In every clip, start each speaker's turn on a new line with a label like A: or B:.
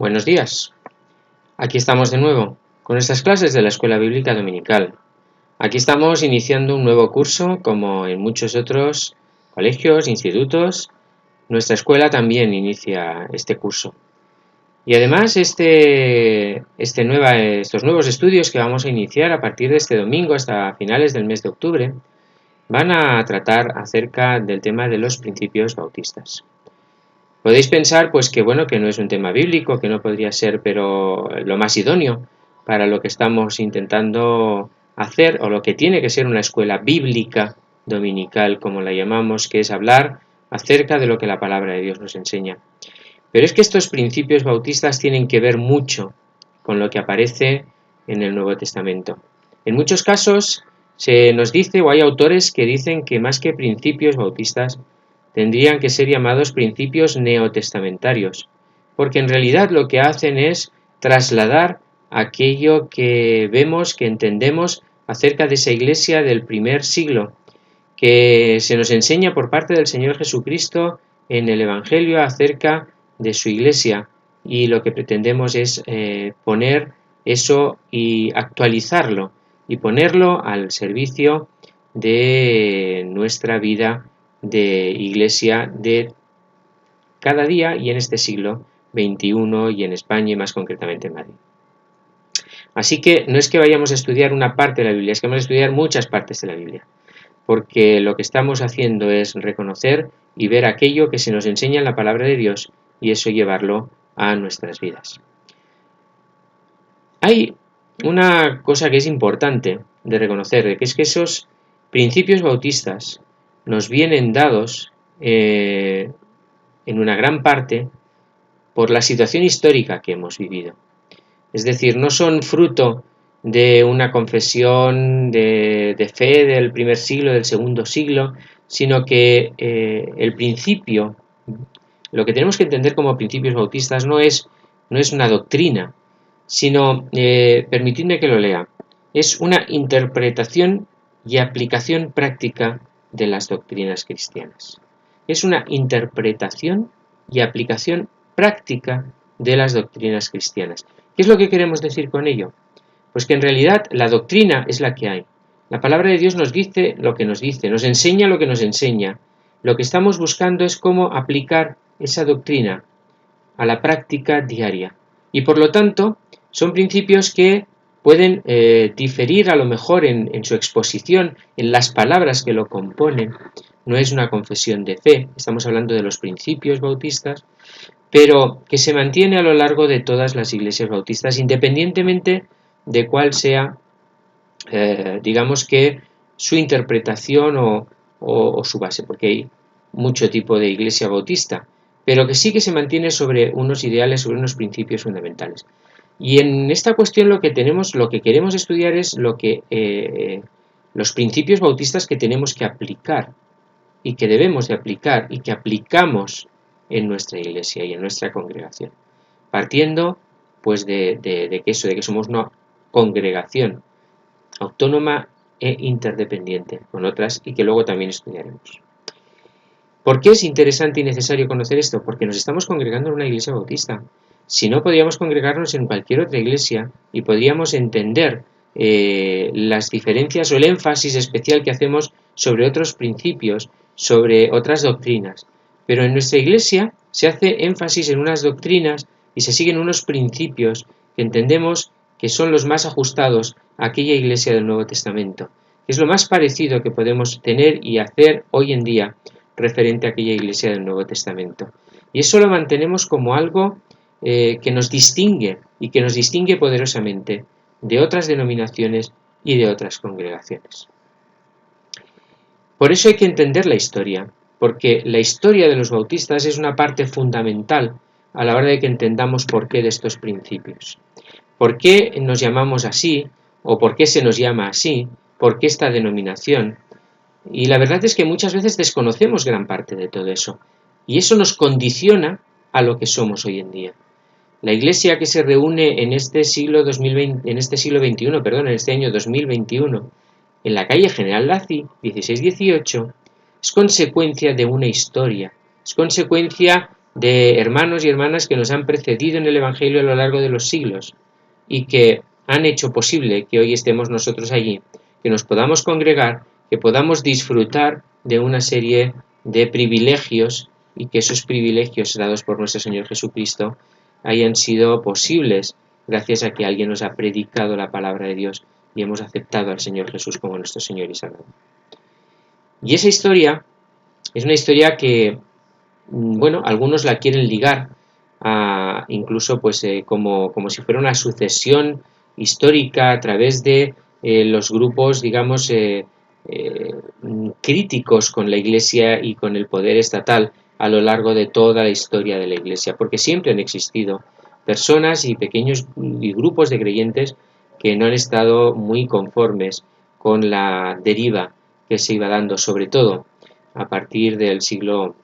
A: Buenos días. Aquí estamos de nuevo con nuestras clases de la Escuela Bíblica Dominical. Aquí estamos iniciando un nuevo curso, como en muchos otros colegios, institutos. Nuestra escuela también inicia este curso. Y además estos nuevos estudios que vamos a iniciar a partir de este domingo hasta finales del mes de octubre van a tratar acerca del tema de los principios bautistas. Podéis pensar pues que bueno, que no es un tema bíblico, que no podría ser, pero lo más idóneo para lo que estamos intentando hacer, o lo que tiene que ser una escuela bíblica dominical, como la llamamos, que es hablar acerca de lo que la palabra de Dios nos enseña. Pero es que estos principios bautistas tienen que ver mucho con lo que aparece en el Nuevo Testamento. En muchos casos se nos dice, o hay autores que dicen, que más que principios bautistas tendrían que ser llamados principios neotestamentarios, porque en realidad lo que hacen es trasladar aquello que vemos, que entendemos acerca de esa iglesia del primer siglo, que se nos enseña por parte del Señor Jesucristo en el Evangelio acerca de su iglesia, y lo que pretendemos es poner eso y actualizarlo y ponerlo al servicio de nuestra vida de iglesia de cada día, y en este siglo XXI, y en España, y más concretamente en Madrid. Así que no es que vayamos a estudiar una parte de la Biblia, es que vamos a estudiar muchas partes de la Biblia, porque lo que estamos haciendo es reconocer y ver aquello que se nos enseña en la palabra de Dios, y eso llevarlo a nuestras vidas. Hay una cosa que es importante de reconocer, que es que esos principios bautistas nos vienen dados en una gran parte por la situación histórica que hemos vivido. Es decir, no son fruto de una confesión de fe del primer siglo, del segundo siglo, sino que el principio, lo que tenemos que entender como principios bautistas no es una doctrina, sino, permitidme que lo lea, es una interpretación y aplicación práctica de las doctrinas cristianas. Es una interpretación y aplicación práctica de las doctrinas cristianas. ¿Qué es lo que queremos decir con ello? Pues que en realidad la doctrina es la que hay. La palabra de Dios nos dice lo que nos dice, nos enseña lo que nos enseña. Lo que estamos buscando es cómo aplicar esa doctrina a la práctica diaria. Y por lo tanto, son principios que pueden diferir a lo mejor en su exposición, en las palabras que lo componen. No es una confesión de fe, estamos hablando de los principios bautistas, pero que se mantiene a lo largo de todas las iglesias bautistas, independientemente de cuál sea, digamos que, su interpretación o su base, porque hay mucho tipo de iglesia bautista, pero que sí que se mantiene sobre unos ideales, sobre unos principios fundamentales. Y en esta cuestión lo que queremos estudiar es los principios bautistas que tenemos que aplicar, y que debemos de aplicar, y que aplicamos en nuestra iglesia y en nuestra congregación, partiendo pues de que somos una congregación autónoma e interdependiente con otras, y que luego también estudiaremos. ¿Por qué es interesante y necesario conocer esto? Porque nos estamos congregando en una iglesia bautista. Si no, podríamos congregarnos en cualquier otra iglesia y podríamos entender las diferencias o el énfasis especial que hacemos sobre otros principios, sobre otras doctrinas. Pero en nuestra iglesia se hace énfasis en unas doctrinas y se siguen unos principios que entendemos que son los más ajustados a aquella iglesia del Nuevo Testamento. Es lo más parecido que podemos tener y hacer hoy en día referente a aquella iglesia del Nuevo Testamento. Y eso lo mantenemos como algo que nos distingue, y que nos distingue poderosamente de otras denominaciones y de otras congregaciones. Por eso hay que entender la historia, porque la historia de los bautistas es una parte fundamental a la hora de que entendamos por qué de estos principios. ¿Por qué nos llamamos así? ¿O por qué se nos llama así? ¿Por qué esta denominación? Y la verdad es que muchas veces desconocemos gran parte de todo eso, y eso nos condiciona a lo que somos hoy en día. La iglesia que se reúne en este siglo 2020, en este año 2021, en la calle General Lacy, 16-18, es consecuencia de una historia, es consecuencia de hermanos y hermanas que nos han precedido en el Evangelio a lo largo de los siglos y que han hecho posible que hoy estemos nosotros allí, que nos podamos congregar, que podamos disfrutar de una serie de privilegios y que esos privilegios dados por nuestro Señor Jesucristo hayan sido posibles gracias a que alguien nos ha predicado la palabra de Dios y hemos aceptado al Señor Jesús como nuestro Señor y Salvador. Y esa historia es una historia que, bueno, algunos la quieren ligar a, incluso pues como si fuera una sucesión histórica a través de los grupos, digamos, críticos con la Iglesia y con el poder estatal a lo largo de toda la historia de la Iglesia, porque siempre han existido personas y pequeños y grupos de creyentes que no han estado muy conformes con la deriva que se iba dando, sobre todo a partir del siglo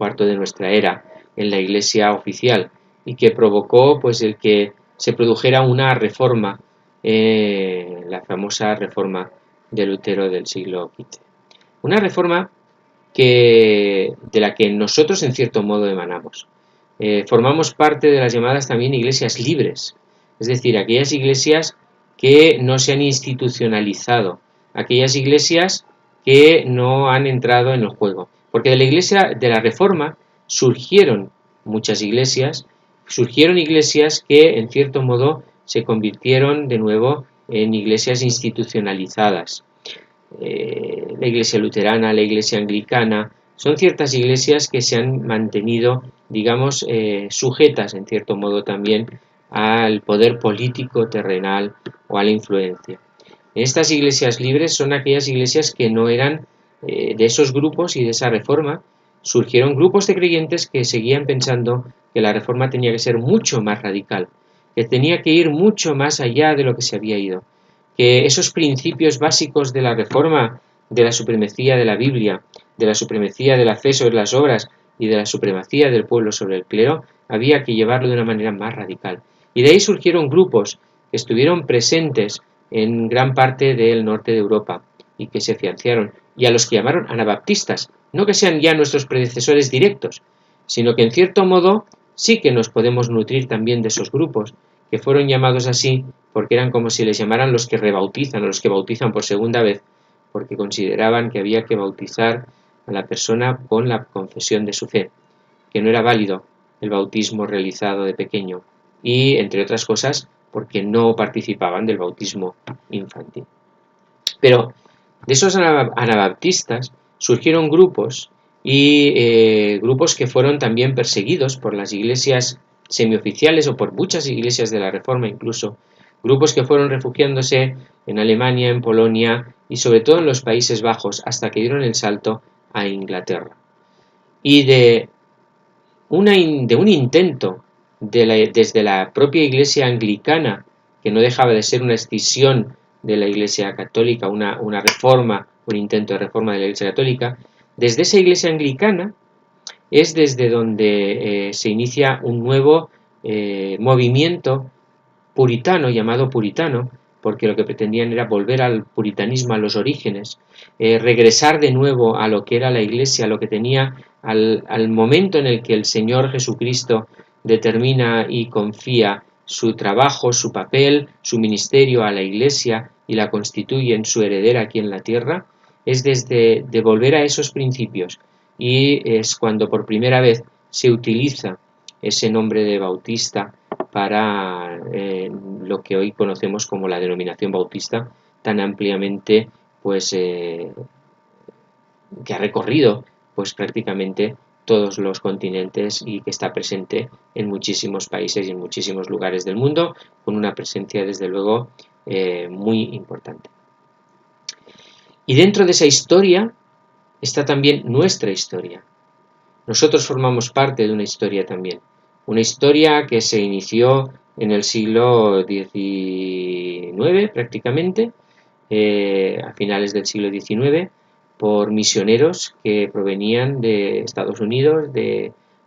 A: IV de nuestra era en la Iglesia oficial, y que provocó pues el que se produjera una reforma, la famosa reforma de Lutero del siglo V. Una reforma de la que nosotros en cierto modo emanamos. Formamos parte de las llamadas también iglesias libres, es decir, aquellas iglesias que no se han institucionalizado, aquellas iglesias que no han entrado en el juego. Porque de la iglesia, de la Reforma, surgieron muchas iglesias, surgieron iglesias que en cierto modo se convirtieron de nuevo en iglesias institucionalizadas. La iglesia luterana, la iglesia anglicana, son ciertas iglesias que se han mantenido, digamos, sujetas en cierto modo también al poder político terrenal o a la influencia. Estas iglesias libres son aquellas iglesias que no eran de esos grupos y de esa reforma. Surgieron grupos de creyentes que seguían pensando que la reforma tenía que ser mucho más radical, que tenía que ir mucho más allá de lo que se había ido, que esos principios básicos de la reforma, de la supremacía de la Biblia, de la supremacía del acceso de las obras y de la supremacía del pueblo sobre el clero, había que llevarlo de una manera más radical. Y de ahí surgieron grupos que estuvieron presentes en gran parte del norte de Europa y que se financiaron, y a los que llamaron anabaptistas, no que sean ya nuestros predecesores directos, sino que en cierto modo sí que nos podemos nutrir también de esos grupos, que fueron llamados así porque eran como si les llamaran los que rebautizan o los que bautizan por segunda vez, porque consideraban que había que bautizar a la persona con la confesión de su fe, que no era válido el bautismo realizado de pequeño, y entre otras cosas porque no participaban del bautismo infantil. Pero de esos anabaptistas surgieron grupos y grupos que fueron también perseguidos por las iglesias semioficiales o por muchas iglesias de la Reforma incluso, grupos que fueron refugiándose en Alemania, en Polonia y sobre todo en los Países Bajos hasta que dieron el salto a Inglaterra. Y de un intento desde la propia iglesia anglicana, que no dejaba de ser una escisión de la iglesia católica, una reforma, un intento de reforma de la iglesia católica, desde esa iglesia anglicana es desde donde se inicia un nuevo movimiento puritano, llamado puritano, porque lo que pretendían era volver al puritanismo, a los orígenes, regresar de nuevo a lo que era la Iglesia, a lo que tenía al momento en el que el Señor Jesucristo determina y confía su trabajo, su papel, su ministerio a la Iglesia y la constituye en su heredera aquí en la tierra, es desde de volver a esos principios, y es cuando por primera vez se utiliza ese nombre de bautista para lo que hoy conocemos como la denominación bautista, tan ampliamente pues que ha recorrido pues prácticamente todos los continentes y que está presente en muchísimos países y en muchísimos lugares del mundo, con una presencia desde luego muy importante. Y dentro de esa historia está también nuestra historia. Nosotros formamos parte de una historia también, una historia que se inició en el siglo XIX prácticamente, a finales del siglo XIX, por misioneros que provenían de Estados Unidos,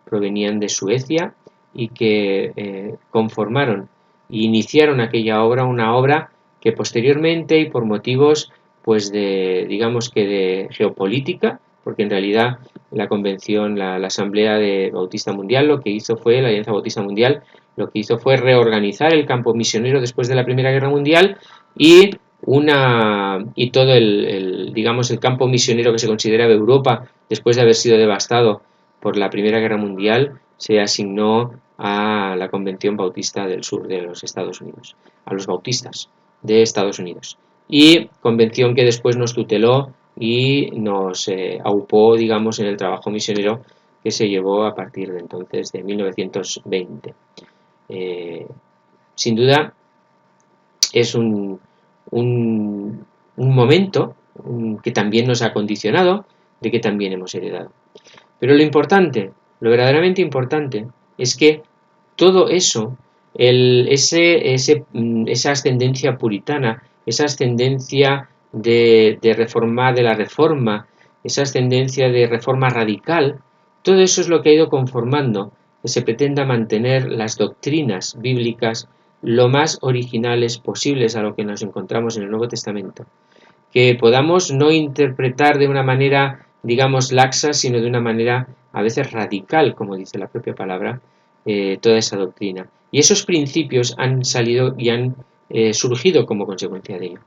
A: provenían de Suecia y que conformaron e iniciaron aquella obra, una obra que posteriormente y por motivos pues de, digamos que de geopolítica, porque en realidad la convención, la Asamblea Bautista Mundial, lo que hizo fue, la Alianza Bautista Mundial, lo que hizo fue reorganizar el campo misionero después de la Primera Guerra Mundial y todo digamos, el campo misionero que se consideraba Europa después de haber sido devastado por la Primera Guerra Mundial se asignó a la Convención Bautista del Sur de los Estados Unidos, a los bautistas de Estados Unidos, y convención que después nos tuteló y nos aupó, digamos, en el trabajo misionero que se llevó a partir de entonces, de 1920. Sin duda es un momento que también nos ha condicionado, de que también hemos heredado. Pero lo importante, lo verdaderamente importante, es que todo eso, esa ascendencia puritana, esa ascendencia de la reforma, esa ascendencia de reforma radical, todo eso es lo que ha ido conformando que se pretenda mantener las doctrinas bíblicas lo más originales posibles a lo que nos encontramos en el Nuevo Testamento. Que podamos no interpretar de una manera, digamos, laxa, sino de una manera a veces radical, como dice la propia palabra, toda esa doctrina. Y esos principios han salido y han surgido como consecuencia de ello.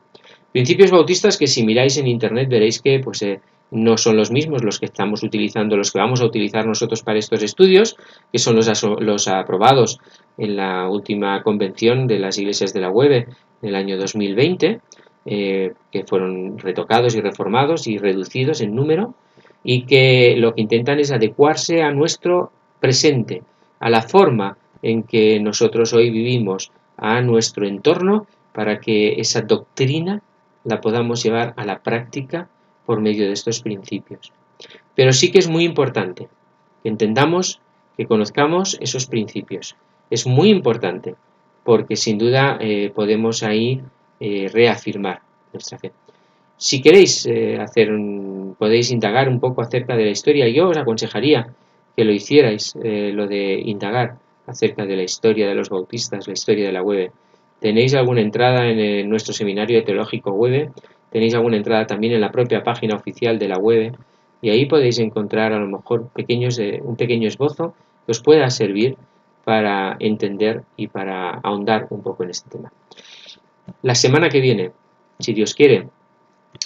A: Principios bautistas que si miráis en internet veréis que pues, no son los mismos los que estamos utilizando, los que vamos a utilizar nosotros para estos estudios, que son los aprobados en la última convención de las iglesias de la UEB del año 2020, que fueron retocados y reformados y reducidos en número, y que lo que intentan es adecuarse a nuestro presente, a la forma en que nosotros hoy vivimos, a nuestro entorno, para que esa doctrina la podamos llevar a la práctica por medio de estos principios. Pero sí que es muy importante que entendamos, que conozcamos esos principios. Es muy importante porque sin duda podemos ahí reafirmar nuestra fe. Si queréis podéis indagar un poco acerca de la historia. Yo os aconsejaría que lo hicierais, lo de indagar acerca de la historia de los bautistas, la historia de la UEB. Tenéis alguna entrada en nuestro seminario teológico UEB, tenéis alguna entrada también en la propia página oficial de la UEB, y ahí podéis encontrar a lo mejor un pequeño esbozo que os pueda servir para entender y para ahondar un poco en este tema. La semana que viene, si Dios quiere,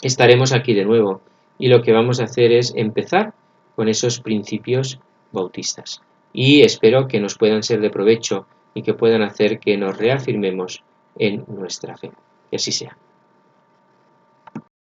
A: estaremos aquí de nuevo y lo que vamos a hacer es empezar con esos principios bautistas. Y espero que nos puedan ser de provecho y que puedan hacer que nos reafirmemos en nuestra fe. Que así sea.